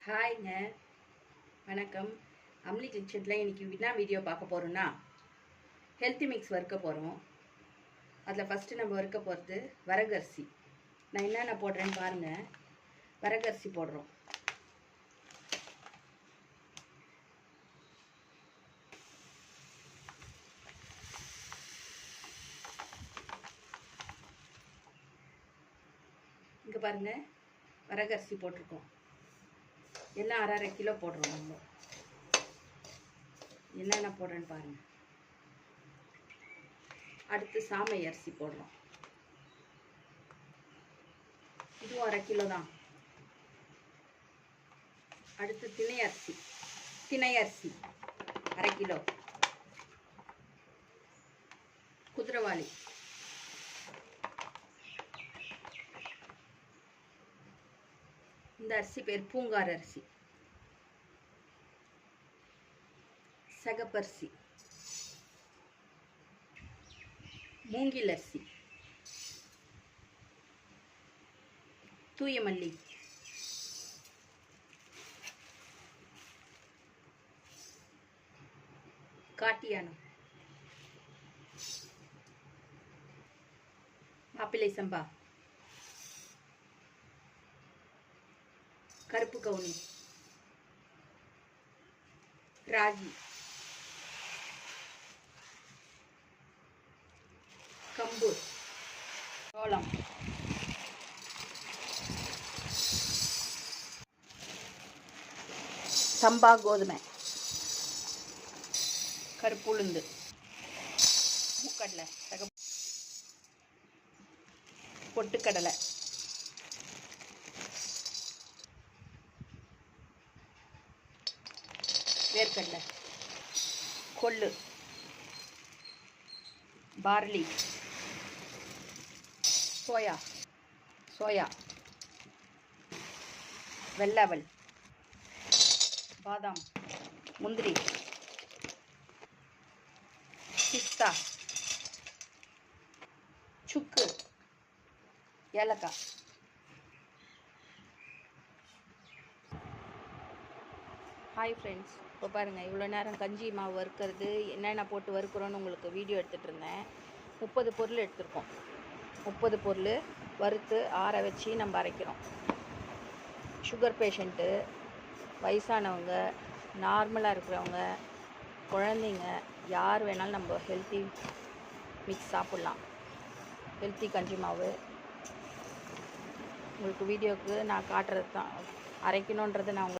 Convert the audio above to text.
ஹாய்ங்க, வணக்கம். அம்லி கிச்சனில் இன்றைக்கி என்ன வீடியோ பார்க்க போகிறோன்னா, ஹெல்த்தி மிக்ஸ் வறுக்க போகிறோம். அதில் ஃபஸ்ட்டு நம்ம வறுக்க போகிறது வரகரிசி. நான் என்னென்ன போடுறேன்னு பாருங்கள். வரகரிசி போடுறோம். இங்கே பாருங்கள், வரகரிசி போட்டிருக்கோம். எல்லாம் அரை கிலோ போடுறோம். நம்ம என்னென்ன போடுறேன்னு பாருங்கள். அடுத்து சாமை அரிசி போடுறோம். இதுவும் அரை கிலோ தான். அடுத்து திணை அரிசி அரை கிலோ. குதிரைவாளி, இந்த அரிசி பேர் பூங்கார் அரிசி. சகப்பரிசி, மூங்கில் அரிசி, தூய மல்லி, காட்டியானம், மாப்பிள்ளை சம்பா, கருப்பு கவுனி, ராகி, கம்பு, சோளம், சம்பா கோதுமை, கருப்பு உளுந்து, மூக்கடலை, பொட்டுக்கடலை, வேர்க்கடலை, கொள்ளு, பார்லி, சோயா, வெள்ளவல், பாதாம், முந்திரி, பிஸ்தா, சுக்கு, ஏலக்காய். ஹாய் ஃப்ரெண்ட்ஸ், இப்போ பாருங்கள், இவ்வளோ நேரம் கஞ்சி மாவு வறுக்கிறது என்னென்ன போட்டு வறுக்கிறோன்னு உங்களுக்கு வீடியோ எடுத்துகிட்டு இருந்தேன். 30 பொருள் எடுத்துருக்கோம். 30 பொருள் வறுத்து ஆற வச்சு நம்ம அரைக்கிறோம். சுகர் பேஷண்ட்டு, வயசானவங்க, நார்மலாக இருக்கிறவங்க, குழந்தைங்க, யார் வேணாலும் நம்ம ஹெல்த்தி மிக்ஸ் சாப்பிட்லாம். ஹெல்த்தி கஞ்சி மாவு உங்களுக்கு வீடியோவுக்கு நான் காட்டுறது தான். அரைக்கணுன்றது நான்